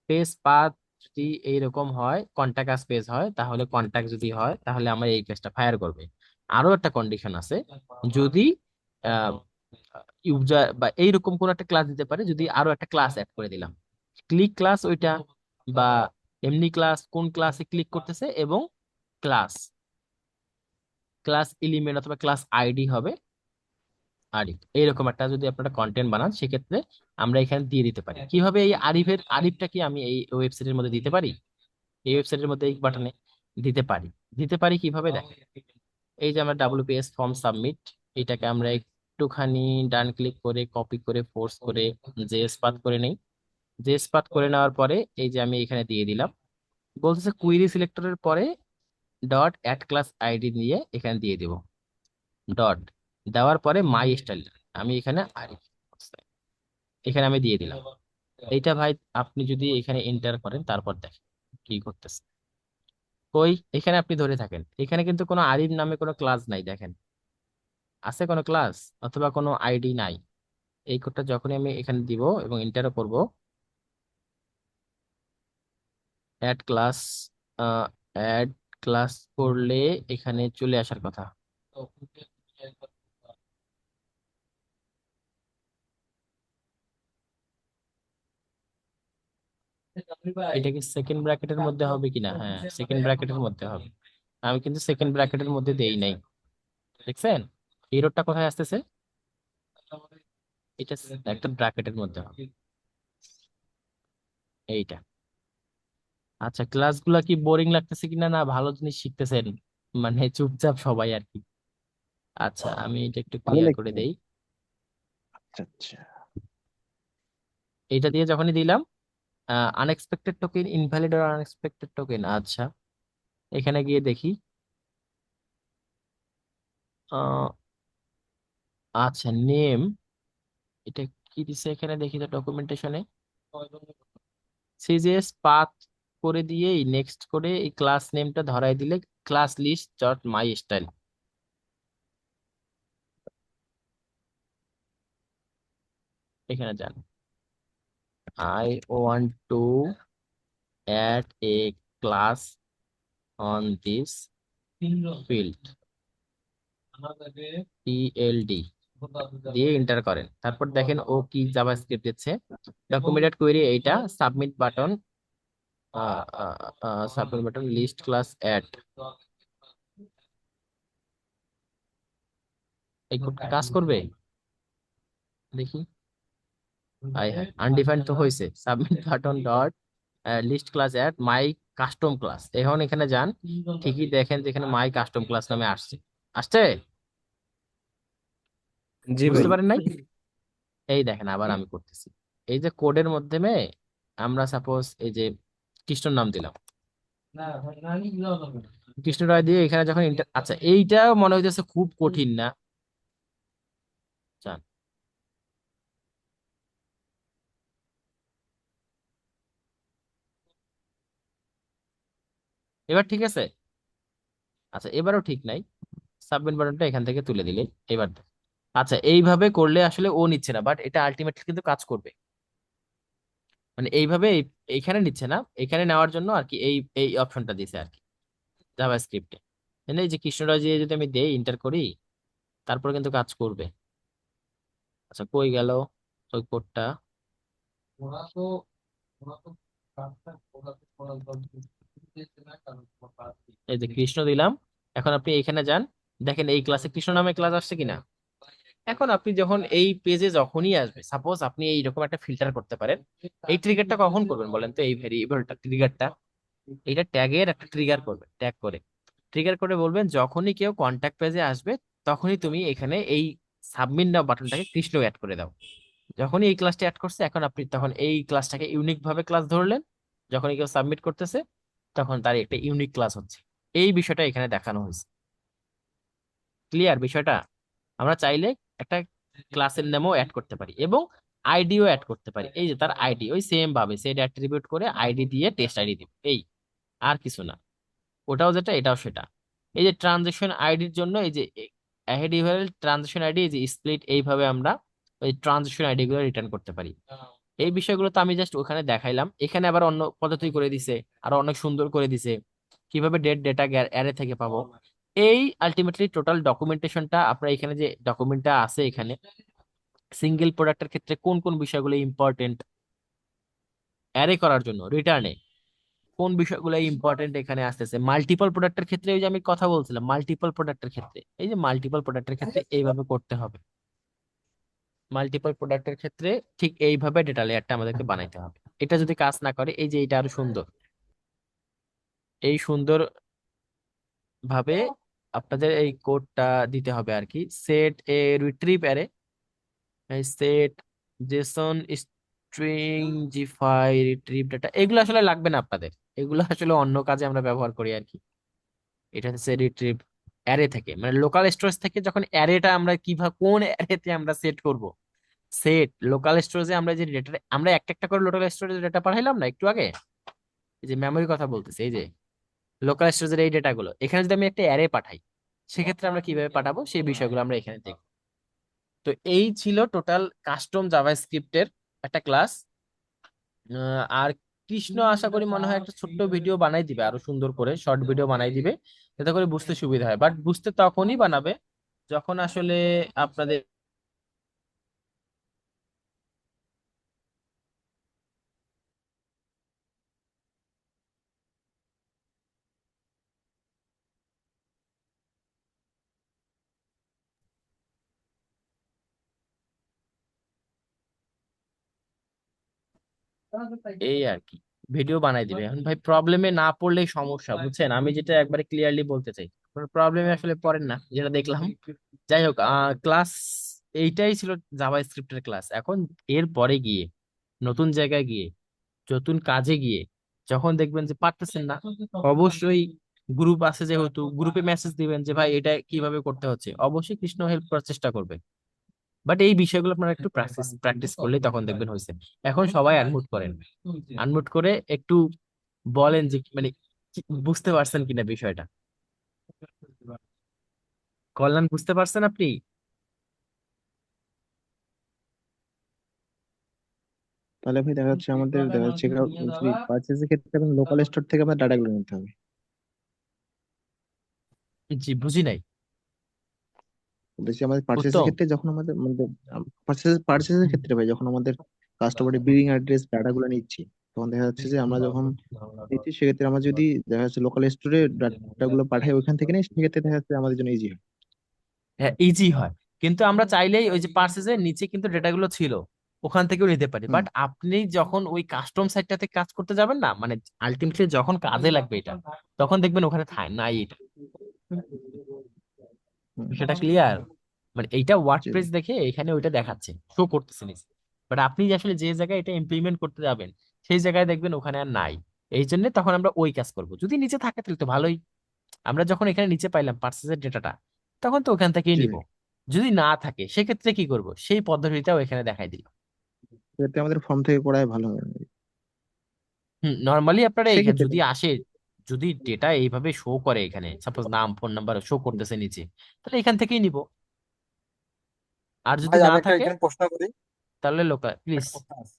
পেজ পাথ যদি এইরকম হয়, কন্টাক্ট আস পেজ হয়, তাহলে কন্টাক্ট যদি হয় তাহলে আমার এই পেজটা ফায়ার করবে। আরো একটা কন্ডিশন আছে, যদি ইউজার বা এইরকম কোন একটা ক্লাস দিতে পারে, যদি আরো একটা ক্লাস অ্যাড করে দিলাম, ক্লিক ক্লাস ওইটা, বা এমনি ক্লাস কোন ক্লাসে ক্লিক করতেছে, এবং ক্লাস, ক্লাস এলিমেন্ট অথবা ক্লাস আইডি হবে আরিফ, এইরকম একটা যদি আপনারা কন্টেন্ট বানান, সেক্ষেত্রে আমরা এখানে দিয়ে দিতে পারি। কিভাবে এই আরিফটা কি আমি এই ওয়েবসাইটের মধ্যে দিতে পারি, এই ওয়েবসাইটের মধ্যে এই বাটনে দিতে পারি। দিতে পারি কিভাবে দেখেন, এই যে আমরা ডাব্লিউপিএস ফর্ম সাবমিট, এটাকে আমরা একটুখানি ডান ক্লিক করে কপি করে ফোর্স করে জেএস পাথ করে নেই। জেএস পাথ করে নেওয়ার পরে এই যে আমি এখানে দিয়ে দিলাম, বলতেছে কুইরি সিলেক্টরের পরে ডট অ্যাড ক্লাস আইডি দিয়ে এখানে দিয়ে দিব, ডট দেওয়ার পরে মাই স্টাইল আমি এখানে আরিফ, এখানে আমি দিয়ে দিলাম। এইটা ভাই আপনি যদি এখানে এন্টার করেন, তারপর দেখেন কি করতেছে। কই, এখানে আপনি ধরে থাকেন, এখানে কিন্তু কোনো আরিফ নামে কোনো ক্লাস নাই, দেখেন আছে কোনো ক্লাস অথবা কোনো আইডি নাই। এই কোডটা যখনই আমি এখানে দিব এবং এন্টারও করব, অ্যাড ক্লাস, অ্যাড ক্লাস করলে এখানে চলে আসার কথা। এটা কি সেকেন্ড ব্র্যাকেটের মধ্যে হবে কিনা, হ্যাঁ সেকেন্ড ব্র্যাকেটের মধ্যে হবে। আমি কিন্তু সেকেন্ড ব্র্যাকেটের মধ্যে দেই নাই, দেখছেন এররটা কোথায় আসতেছে, এটা একটা ব্র্যাকেটের মধ্যে হবে এইটা। আচ্ছা, ক্লাসগুলা কি বোরিং লাগতেছে কিনা, না ভালো জিনিস শিখতেছেন, মানে চুপচাপ সবাই আর কি? আচ্ছা আমি এটা একটু ভালো ক্লিয়ার করে লাগছে। দেই। আচ্ছা আচ্ছা। এইটা দিয়ে যখনই দিলাম, আনএক্সপেক্টেড টোকেন ইনভ্যালিড আর আনএক্সপেক্টেড টোকেন, আচ্ছা এখানে গিয়ে দেখি। আহ, আচ্ছা নেম, এটা কি দিছে এখানে দেখি তো ডকুমেন্টেশনে, সিজিএস পাথ করে দিয়েই নেক্সট করে এই ক্লাস নেমটা ধরাই দিলে class list dot my style, এখানে যান, I want to add a class on this field, TLD দিয়ে এন্টার করেন। তারপর দেখেন ও কি জাভাস্ক্রিপ্ট দিচ্ছে, ডকুমেন্টেড কোয়েরি এইটা, submit button, submit button list class add, এই কোডটা কাজ করবে দেখি। আই হ্যাঁ আনডিফাইন্ড তো হয়েছে, submit button dot list class add my custom class, এখন এখানে যান, ঠিকই দেখেন যেখানে মাই কাস্টম ক্লাস নামে আসছে, আসছে, জি ভাই। বুঝতে পারেন নাই? এই দেখেন আবার আমি করতেছি, এই যে কোডের মাধ্যমে আমরা সাপোজ এই যে কৃষ্ণর নাম দিলাম, কৃষ্ণ রায় দিয়ে এখানে যখন আচ্ছা এইটা মনে হইতেছে খুব কঠিন না, জান এবার ঠিক আছে? আচ্ছা এবারও ঠিক নাই, সাবমিট বাটনটা এখান থেকে তুলে দিলে এবার দেখ। আচ্ছা এইভাবে করলে আসলে ও নিচ্ছে না, বাট এটা আলটিমেটলি কিন্তু কাজ করবে, মানে এইভাবে এইখানে নিচ্ছে না, এখানে নেওয়ার জন্য আর কি এই এই অপশনটা দিছে আর কি জাভাস্ক্রিপ্টে। মানে এই যে কৃষ্ণরাজ দিয়ে যদি আমি দেই এন্টার করি, তারপর কিন্তু কাজ করবে। আচ্ছা কই গেল ওই কোডটা, এই যে কৃষ্ণ দিলাম, এখন আপনি এখানে যান, দেখেন এই ক্লাসে কৃষ্ণ নামে ক্লাস আসছে কিনা। এখন আপনি যখন এই পেজে যখনই আসবে, সাপোজ আপনি এইরকম একটা ফিল্টার করতে পারেন, এই ট্রিগারটা কখন করবেন বলেন তো, এই ভেরিয়েবলটা ট্রিগারটা, এটা ট্যাগের একটা ট্রিগার করবেন, ট্যাগ করে ট্রিগার করে বলবেন যখনই কেউ কন্ট্যাক্ট পেজে আসবে, তখনই তুমি এখানে এই সাবমিট নাও বাটনটাকে কৃষ্ণ অ্যাড করে দাও। যখনই এই ক্লাসটা অ্যাড করছে, এখন আপনি তখন এই ক্লাসটাকে ইউনিক ভাবে ক্লাস ধরলেন, যখনই কেউ সাবমিট করতেছে তখন তার একটা ইউনিক ক্লাস হচ্ছে। এই বিষয়টা এখানে দেখানো হয়েছে। ক্লিয়ার বিষয়টা? আমরা চাইলে একটা ক্লাসের নামও অ্যাড করতে পারি এবং আইডিও অ্যাড করতে পারি। এই যে তার আইডি ওই সেম ভাবে সেট অ্যাট্রিবিউট করে আইডি দিয়ে টেস্ট আইডি দিব, এই আর কিছু না। ওটাও যেটা এটাও সেটা। এই যে ট্রানজেকশন আইডির জন্য এই যে বিহেভিয়ারাল ট্রানজেকশন আইডি, এই যে স্প্লিট, এইভাবে আমরা ওই ট্রানজেকশন আইডি গুলো রিটার্ন করতে পারি। এই বিষয়গুলো তো আমি জাস্ট ওখানে দেখাইলাম, এখানে আবার অন্য পদ্ধতি করে দিছে, আরো অনেক সুন্দর করে দিছে কিভাবে ডেটা অ্যারে থেকে পাবো। এই আলটিমেটলি টোটাল ডকুমেন্টেশনটা আপনার এখানে যে ডকুমেন্টটা আছে এখানে সিঙ্গেল প্রোডাক্টের ক্ষেত্রে কোন কোন বিষয়গুলো ইম্পর্টেন্ট অ্যারে করার জন্য রিটার্নে, কোন বিষয়গুলো ইম্পর্টেন্ট এখানে আসতেছে মাল্টিপল প্রোডাক্টের ক্ষেত্রে। ওই যে আমি কথা বলছিলাম মাল্টিপল প্রোডাক্টের ক্ষেত্রে, এই যে মাল্টিপল প্রোডাক্টের ক্ষেত্রে এইভাবে করতে হবে। মাল্টিপল প্রোডাক্টের ক্ষেত্রে ঠিক এইভাবে ডেটা লেয়ারটা আমাদেরকে বানাইতে হবে। এটা যদি কাজ না করে, এই যে এটা আরো সুন্দর, এই সুন্দর ভাবে আপনাদের এই কোডটা দিতে হবে আর কি। Set a retrieve array, set JSON stringify retrieve data, এগুলো আসলে লাগবে না আপনাদের, এগুলো আসলে অন্য কাজে আমরা ব্যবহার করি আর কি। এটা হচ্ছে রিট্রিভ অ্যারে থেকে, মানে লোকাল স্টোরেজ থেকে যখন অ্যারেটা আমরা কিভাবে কোন অ্যারেতে আমরা সেট করব। সেট লোকাল স্টোরেজে আমরা যে ডেটা আমরা একটা একটা করে লোকাল স্টোরেজে ডেটা পাঠাইলাম না একটু আগে, এই যে মেমোরি কথা বলতেছি, এই যে লোকাল স্টোরেজের এই ডেটাগুলো এখানে যদি আমি একটা অ্যারে পাঠাই, সেক্ষেত্রে আমরা কিভাবে পাঠাবো সেই বিষয়গুলো আমরা এখানে দেখব। তো এই ছিল টোটাল কাস্টম জাভাস্ক্রিপ্টের একটা ক্লাস। আর কৃষ্ণ আশা করি মনে হয় একটা ছোট্ট ভিডিও বানাই দিবে, আরো সুন্দর করে শর্ট ভিডিও বানাই দিবে, যাতে করে বুঝতে সুবিধা হয়। বাট বুঝতে তখনই বানাবে যখন আসলে আপনাদের এই আর কি ভিডিও বানাই দিবে। এখন ভাই প্রবলেমে না পড়লেই সমস্যা, বুঝছেন? আমি যেটা একবারে ক্লিয়ারলি বলতে চাই, প্রবলেমে আসলে পড়েন না যেটা দেখলাম। যাই হোক, ক্লাস এইটাই ছিল জাভা স্ক্রিপ্টের ক্লাস। এখন এর পরে গিয়ে নতুন জায়গায় গিয়ে নতুন কাজে গিয়ে যখন দেখবেন যে পারতেছেন না, অবশ্যই গ্রুপ আছে যেহেতু গ্রুপে মেসেজ দিবেন যে ভাই এটা কিভাবে করতে হচ্ছে, অবশ্যই কৃষ্ণ হেল্প করার চেষ্টা করবে। বাট এই বিষয়গুলো আপনারা একটু প্র্যাকটিস প্র্যাকটিস করলেই তখন দেখবেন হয়েছে। এখন সবাই আনমিউট করেন, আনমিউট করে একটু বলেন যে মানে বুঝতে পারছেন কিনা বিষয়টা। কল্যাণ, বুঝতে পারছেন আপনি? তাহলে ভাই দেখা যাচ্ছে আমাদের দেখা যাচ্ছে যদি পার্চেসের ক্ষেত্রে লোকাল স্টোর থেকে আমাদের ডাটাগুলো নিতে হবে। জি, বুঝি নাই। বলতেছি আমাদের পার্চেসের উত্তম। ক্ষেত্রে যখন আমাদের পার্চেসের ক্ষেত্রে ভাই যখন আমাদের কাস্টমারের বিলিং অ্যাড্রেস ডাটাগুলো নিচ্ছি, তখন দেখা যাচ্ছে যে আমরা যখন নিচ্ছি সেক্ষেত্রে আমরা যদি দেখা যাচ্ছে লোকাল স্টোরে ডাটাগুলো পাঠাই ওইখান থেকে নিই, সেক্ষেত্রে দেখা যাচ্ছে আমাদের জন্য ইজি হয়। হ্যাঁ, ইজি হয়। কিন্তু আমরা চাইলেই ওই যে পার্সেসের নিচে কিন্তু ডেটাগুলো ছিল, ওখান থেকেও নিতে পারি। হুম বাট আপনি যখন ওই কাস্টম সাইটটাতে কাজ করতে যাবেন না, মানে আলটিমেটলি যখন কাজে লাগবে এটা, তখন দেখবেন ওখানে নাই এটা। হুম। সেটা ক্লিয়ার? মানে এইটা জি ওয়ার্ডপ্রেস ভাই। দেখে এখানে ওইটা দেখাচ্ছে, শো করতেছে নিচে। বাট আপনি যে আসলে যে জায়গায় এটা ইমপ্লিমেন্ট করতে যাবেন সেই জায়গায় দেখবেন ওখানে আর নাই। এই জন্য তখন আমরা ওই কাজ করব, যদি নিচে থাকে তাহলে তো ভালোই। আমরা যখন এখানে নিচে পাইলাম পার্সেসের ডেটাটা, তখন তো ওখান থেকেই জি নিব। ভাই, যদি না থাকে সেক্ষেত্রে কি করব, সেই পদ্ধতিটাও এখানে দেখাই দিল। সেক্ষেত্রে আমাদের ফর্ম থেকে করাই ভালো হবে। নর্মালি আপনারা এখানে সেক্ষেত্রে যদি আসে, যদি ডেটা এইভাবে শো করে এখানে সাপোজ নাম ফোন নাম্বার শো করতেছে নিচে, তাহলে এখান থেকেই নিব। আর যদি ভাই না আমি একটা থাকে এখানে প্রশ্ন করি, তাহলে লোকাল প্লিজ। একটা প্রশ্ন আছে।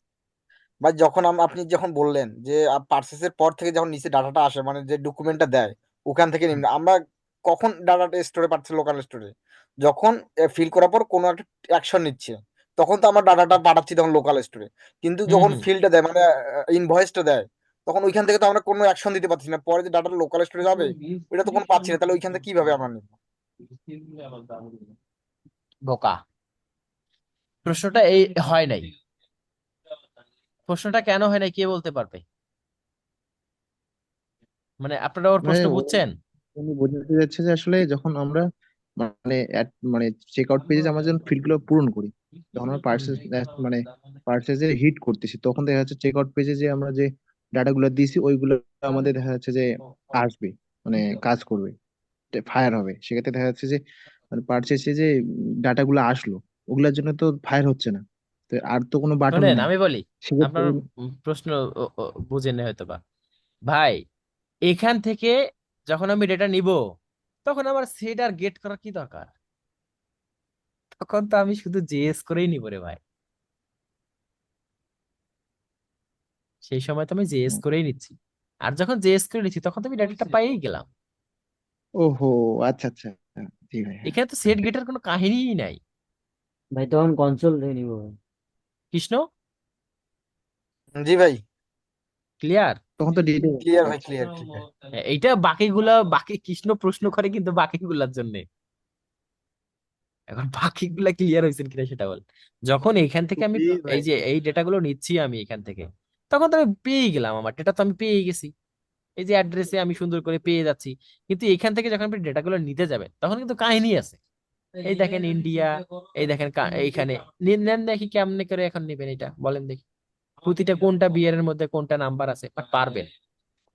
ভাই যখন আপনি যখন বললেন যে পার্সেসের পর থেকে যখন নিচে ডাটাটা আসে মানে যে ডকুমেন্টটা দেয় ওখান থেকে নিম্ন, আমরা কখন ডাটাটা স্টোরে পাচ্ছি লোকাল স্টোরে? যখন ফিল করার পর কোনো একটা অ্যাকশন নিচ্ছে, তখন তো আমরা ডাটাটা পাঠাচ্ছি তখন লোকাল স্টোরে। কিন্তু হুম যখন হুম ফিলটা দেয় মানে ইনভয়েসটা দেয়, তখন ওইখান থেকে তো আমরা কোনো অ্যাকশন দিতে পারছি না। পরে যে ডাটাটা লোকাল স্টোরে যাবে ওইটা তো কোনো পাচ্ছি না, তাহলে ওইখান থেকে কিভাবে আমরা নিব? বোকা। প্রশ্নটা এই হয় নাই, প্রশ্নটা কেন হয় নাই কে বলতে পারবে? মানে আপনারা ওর মানে প্রশ্ন বুঝছেন? উনি বোঝাতে যাচ্ছে যে আসলে যখন আমরা মানে মানে চেক আউট পেজে আমরা যখন ফিল্ড গুলো পূরণ করি, যখন আমরা পার্সেস মানে পার্সেসে হিট করতেছি, তখন দেখা যাচ্ছে চেক আউট পেজে যে আমরা যে ডাটাগুলো দিয়েছি ওইগুলো আমাদের দেখা যাচ্ছে যে আসবে, মানে কাজ করবে, ফায়ার হবে। সেক্ষেত্রে দেখা যাচ্ছে যে মানে পারচেসে যে ডাটাগুলো আসলো ওগুলোর জন্য তো ফায়ার হচ্ছে না, তো আর তো কোনো বাটন শোনেন নেই আমি বলি, সেক্ষেত্রে। আপনার প্রশ্ন বুঝেন না হয়তো বা। ভাই, এখান থেকে যখন আমি ডেটা নিব, তখন আমার সেট আর গেট করার কি দরকার? তখন তো আমি শুধু জেএস করেই নিব রে ভাই। সেই সময় তো আমি জেএস করেই নিচ্ছি। আর যখন জেএস করে নিচ্ছি তখন তো আমি ডাটাটা পাইয়েই গেলাম। ওহো, আচ্ছা আচ্ছা, জি ভাই, হ্যাঁ। এখানে তো সেট গেটের কোনো কাহিনীই নাই। ভাই তখন কনসোল ধরে নিবো ভাই। কৃষ্ণ, জি ভাই, ক্লিয়ার? তখন তো ডিটেল। ক্লিয়ার ভাই, ক্লিয়ার ক্লিয়ার। এইটা বাকি কৃষ্ণ প্রশ্ন করে কিন্তু বাকিগুলার জন্য। এখন বাকিগুলা ক্লিয়ার হয়েছেন কিনা সেটা বল। যখন এইখান থেকে আমি জি ভাই। এই যে এই ডেটাগুলো নিচ্ছি আমি এখান থেকে, তখন তো আমি পেয়ে গেলাম, আমার ডেটা তো আমি পেয়ে গেছি। এই যে অ্যাড্রেসে আমি সুন্দর করে পেয়ে যাচ্ছি। কিন্তু এখান থেকে যখন আপনি ডেটাগুলো নিতে যাবেন তখন কিন্তু কাহিনী আছে। এই দেখেন ইন্ডিয়া, এই দেখেন এইখানে নেন দেখি কেমনে করে এখন নেবেন এটা বলেন দেখি। প্রতিটা কোনটা বিয়ার এর মধ্যে কোনটা নাম্বার আছে, বাট পারবেন।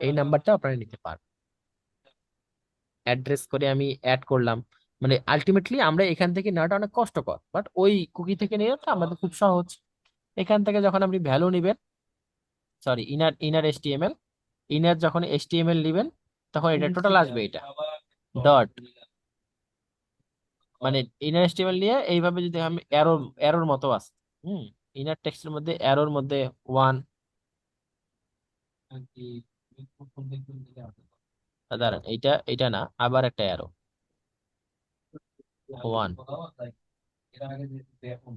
এই নাম্বারটা আপনারা নিতে পারবেন। অ্যাড্রেস করে আমি অ্যাড করলাম। মানে আলটিমেটলি আমরা এখান থেকে নেওয়াটা অনেক কষ্টকর, বাট ওই কুকি থেকে নেওয়াটা আমাদের খুব সহজ। এখান থেকে যখন আপনি ভ্যালু নেবেন, sorry inner inner HTML, inner যখন এসটিএমএল নেবেন তখন এটা টোটাল আসবে এটা ডট, মানে ইনার এসটিএমএল নিয়ে এইভাবে যদি আমি এরর এরর মতো আছে। হুম, ইনার টেক্সটের মধ্যে এরর মধ্যে ওয়ান, দাঁড়ান এইটা এটা না, আবার একটা এরো ওয়ান।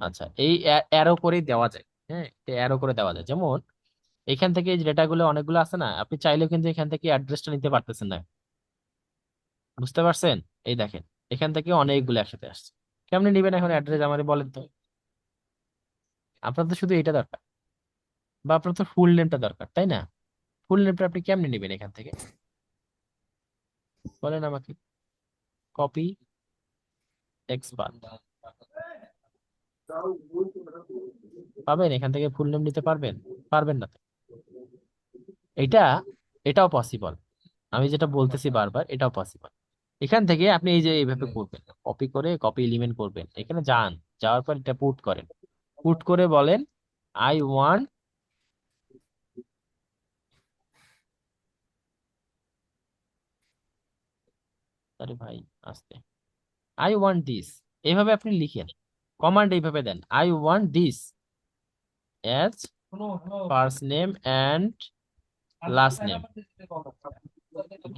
আচ্ছা, এই অ্যারো করে দেওয়া যায়। হ্যাঁ, অ্যারো করে দেওয়া যায়। যেমন এখান থেকে যে ডেটাগুলো অনেকগুলো আছে না, আপনি চাইলেও কিন্তু এখান থেকে অ্যাড্রেসটা নিতে পারতেছেন না। বুঝতে পারছেন? এই দেখেন, এখান থেকে অনেকগুলো একসাথে আসছে। কেমনে নিবেন এখন অ্যাড্রেস আমারে বলেন তো? আপনার তো শুধু এটা দরকার, বা আপনার তো ফুল নেমটা দরকার, তাই না? ফুল নেমটা আপনি কেমনে নিবেন এখান থেকে বলেন আমাকে। কপি এক্সপার্ট পাবেন, এখান থেকে ফুল নেম নিতে পারবেন? পারবেন না তো। এটা এটাও পসিবল। আমি যেটা বলতেছি বারবার, এটাও পসিবল। এখান থেকে আপনি এই যে এইভাবে করবেন, কপি করে কপি এলিমেন্ট করবেন, এখানে যান, যাওয়ার পর এটা পুট করেন। পুট করে বলেন আই ওয়ান্ট, আরে ভাই আস্তে, আই ওয়ান্ট দিস। এইভাবে আপনি লিখেন, কমান্ড এইভাবে দেন, I want this as first name and last name,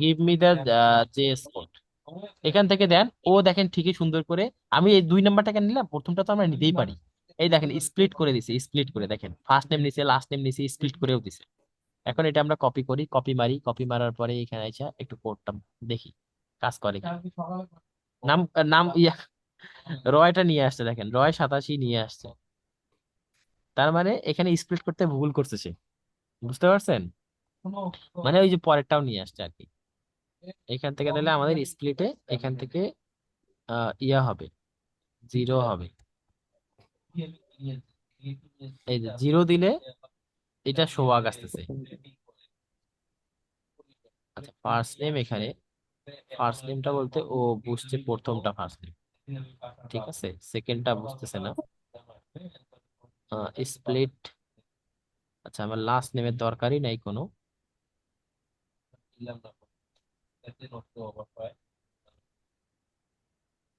give me the JS code. এখান থেকে দেন, ও দেখেন ঠিকই সুন্দর করে। আমি এই 2 নাম্বারটা কেন নিলাম, প্রথমটা তো আমরা নিতেই পারি। এই দেখেন স্প্লিট করে দিছে, স্প্লিট করে দেখেন ফার্স্ট নেম নিছে লাস্ট নেম নিছে স্প্লিট করেও দিছে। এখন এটা আমরা কপি করি, কপি মারি, কপি মারার পরে এখানে আইসা একটু কোডটা দেখি কাজ করে কি। নাম নাম রয়টা নিয়ে আসছে, দেখেন রয় 87 নিয়ে আসছে। তার মানে এখানে স্প্লিট করতে ভুল করছে সে। বুঝতে পারছেন? মানে ওই যে পরেরটাও নিয়ে আসছে আর কি। এখান থেকে দিলে আমাদের স্প্লিটে এখান থেকে ইয়া হবে, জিরো হবে। এই যে জিরো দিলে এটা সোহাগ আসতেছে। আচ্ছা, ফার্স্ট নেম এখানে, ফার্স্ট নেমটা বলতে ও বুঝছে প্রথমটা ফার্স্ট নেম, ঠিক আছে, সেকেন্ডটা বুঝতেছে না। স্প্লিট, আচ্ছা আমার লাস্ট নেমের দরকারই নাই কোনো।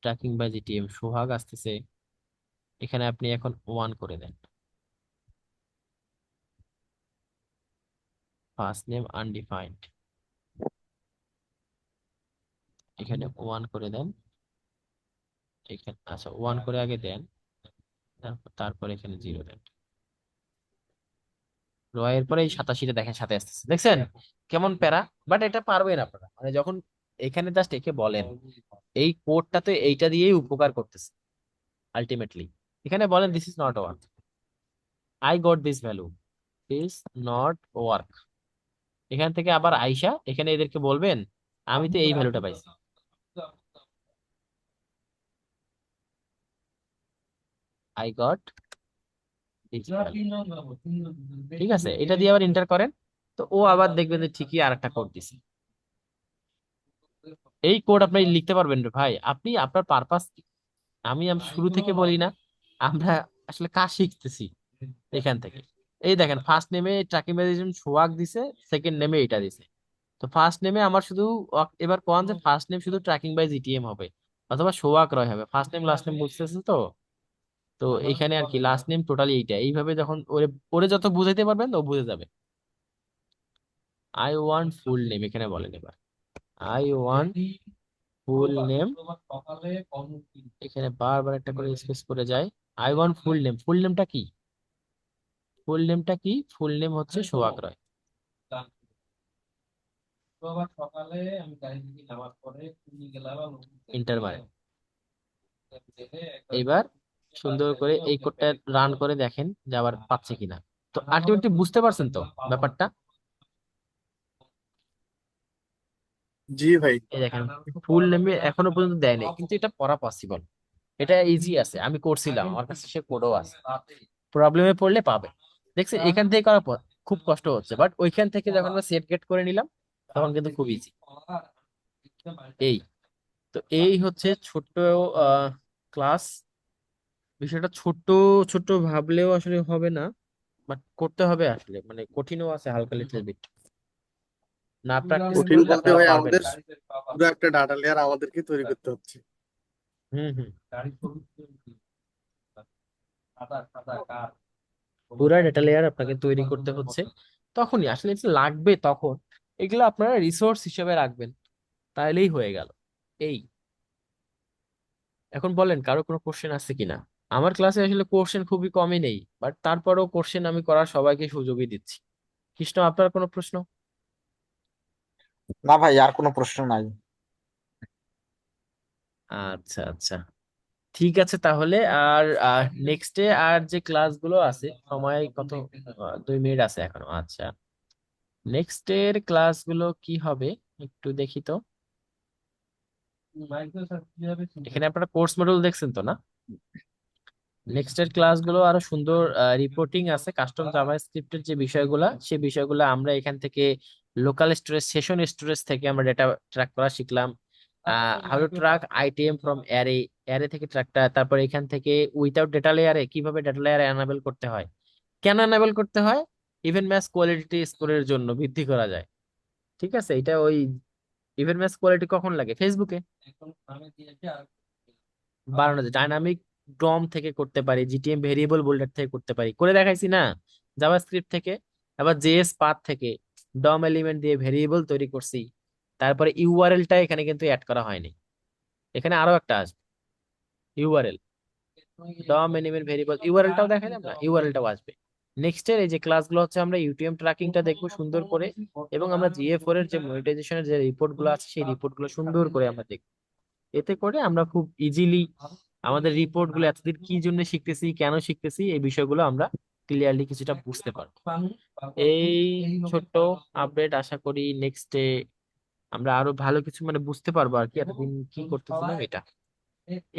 ট্র্যাকিং বাই জিটিএম সোহাগ আসতেছে। এখানে আপনি এখন ওয়ান করে দেন, ফার্স্ট নেম আনডিফাইন্ড, এখানে ওয়ান করে দেন। এখানে আচ্ছা ওয়ান করে আগে দেন, তারপর এখানে জিরো দেন। রয়ের পরে এই 87টা দেখেন সাথে আসতেছে, দেখছেন কেমন প্যারা? বাট এটা পারবেন আপনারা, মানে যখন এখানে জাস্ট একে বলেন এই কোডটাতে এইটা দিয়েই উপকার করতেছে আলটিমেটলি। এখানে বলেন this is not work, I got this value is not work. এখান থেকে আবার আইসা এখানে এদেরকে বলবেন আমি তো এই ভ্যালুটা পাইছি, আই গট দিস ভ্যালু। ঠিক আছে, এটা দিয়ে আবার এন্টার করেন। তো ও আবার দেখবেন যে ঠিকই আর একটা কোড দিছে। এই কোড আপনি লিখতে পারবেন রে ভাই, আপনি আপনার পারপাস। আমি শুরু থেকে বলি না, আমরা আসলে কাজ শিখতেছি এখান থেকে। এই দেখেন ফার্স্ট নেমে ট্র্যাকিং মেকানিজম সোয়াগ দিছে, সেকেন্ড নেমে এটা দিছে। তো ফার্স্ট নেমে আমার শুধু এবার কোন যে ফার্স্ট নেম শুধু ট্র্যাকিং বাই জিটিএম হবে অথবা সোয়াগ রয় হবে, ফার্স্ট নেম লাস্ট নেম বুঝতেছে তো। তো এখানে আর কি লাস্ট নেম টোটালি এইটা, এইভাবে যখন ওরে ওরে যত বুঝাইতে পারবেন ও বুঝে যাবে। আই ওয়ান্ট ফুল নেম এখানে বলেন এবার, আই ওয়ান্ট ফুল নেম। এখানে বারবার একটা করে স্পেস করে যায়। আই ওয়ান্ট ফুল নেম, ফুল নেমটা কি? ফুল নেমটা কি? ফুল নেম হচ্ছে সোহাগ রয়। ইন্টার মারেন। এবার সুন্দর করে এই কোডটা রান করে দেখেন যে আবার পাচ্ছে কিনা। তো আলটিমেটলি বুঝতে পারছেন তো ব্যাপারটা? জি ভাই। এই দেখেন ফুল নেমে এখনো পর্যন্ত দেয় নাই, কিন্তু এটা পড়া পসিবল। এটা ইজি আছে, আমি করছিলাম, আমার কাছে সে কোডও আছে। প্রবলেমে পড়লে পাবে। দেখছেন এখান থেকে করার পর খুব কষ্ট হচ্ছে, বাট ওইখান থেকে যখন আমরা সেট গেট করে নিলাম তখন কিন্তু খুব ইজি। এই তো এই হচ্ছে ছোট্ট ক্লাস। বিষয়টা ছোট্ট ছোট্ট ভাবলেও আসলে হবে না, বাট করতে হবে আসলে, মানে কঠিনও আছে হালকা লিটল বিট। না প্র্যাকটিস কঠিন করলে বলতে আপনারা ভাই পারবেন আমাদের না। পুরো একটা ডাটা লেয়ার আমাদেরকে তৈরি করতে হচ্ছে। হুম হুম। পুরা ডেটা লেয়ার আপনাকে তৈরি করতে হচ্ছে, তখনই আসলে এটা লাগবে তখন। এগুলো আপনারা রিসোর্স হিসেবে রাখবেন, তাহলেই হয়ে গেল। এই এখন বলেন কারো কোনো কোশ্চেন আছে কিনা? আমার ক্লাসে আসলে কোশ্চেন খুবই কমই নেই, বাট তারপরেও কোশ্চেন আমি করার সবাইকে সুযোগই দিচ্ছি। কৃষ্ণ, আপনার কোনো প্রশ্ন? না ভাই, আর কোনো প্রশ্ন নাই। আচ্ছা আচ্ছা, ঠিক আছে তাহলে। আর নেক্সটে আর যে ক্লাসগুলো আছে, সময় কত? 2 মিনিট আছে এখনো। আচ্ছা, নেক্সটের ক্লাসগুলো কি হবে একটু দেখি তো। এখানে আপনারা কোর্স মডিউল দেখছেন তো, না? নেক্সটের ক্লাসগুলো আরো সুন্দর রিপোর্টিং আছে, কাস্টম জাভাস্ক্রিপ্টের যে বিষয়গুলা সেই বিষয়গুলো আমরা এখান থেকে লোকাল স্টোরেজ, সেশন স্টোরেজ থেকে আমরা ডেটা ট্র্যাক করা শিখলাম। How to track item from array, array থেকে ট্র্যাকটা। তারপর এখান থেকে উইথাউট ডেটা লেয়ারে কিভাবে ডেটা লেয়ারে এনাবেল করতে হয়, কেন এনাবেল করতে হয়, ইভেন ম্যাচ কোয়ালিটি স্কোরের জন্য বৃদ্ধি করা যায়। ঠিক আছে, এটা ওই ইভেন ম্যাচ কোয়ালিটি কখন লাগে? ফেসবুকে বানানো যায়। ডাইনামিক ডম থেকে করতে পারি, জিটিএম ভেরিয়েবল বোল্ডার থেকে করতে পারি, করে দেখাইছি না জাভাস্ক্রিপ্ট থেকে। আবার জেএস পাথ থেকে ডম এলিমেন্ট দিয়ে ভেরিয়েবল তৈরি করছি। তারপরে ইউআরএলটা এখানে কিন্তু অ্যাড করা হয়নি, এখানে আরো একটা আসবে ইউআরএল। ডম এলিমেন্ট ভেরিয়েবল ইউআরএলটাও দেখাইলাম না, ইউআরএলটাও আসবে। নেক্সট এর এই যে ক্লাসগুলো হচ্ছে আমরা ইউটিএম ট্র্যাকিংটা দেখবো সুন্দর করে, এবং আমরা জিএ4 এর যে মনিটাইজেশনের যে রিপোর্ট গুলো আছে সেই রিপোর্ট গুলো সুন্দর করে আমরা দেখবো। এতে করে আমরা খুব ইজিলি আমাদের রিপোর্ট গুলো এতদিন কি জন্য শিখতেছি, কেন শিখতেছি, এই বিষয়গুলো আমরা ক্লিয়ারলি কিছুটা বুঝতে পারবো। এই ছোট্ট আপডেট, আশা করি নেক্সটে আমরা আরো ভালো কিছু মানে বুঝতে পারবো আর কি, এতদিন কি করতেছিলাম এটা।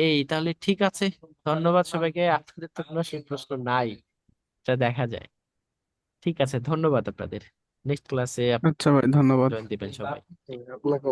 এই তাহলে ঠিক আছে, ধন্যবাদ সবাইকে। আপনাদের তো কোনো সেই প্রশ্ন নাই, এটা দেখা যায়। ঠিক আছে, ধন্যবাদ আপনাদের। নেক্সট ক্লাসে আচ্ছা ভাই, ধন্যবাদ। জয়েন দিবেন সবাই। আপনাকে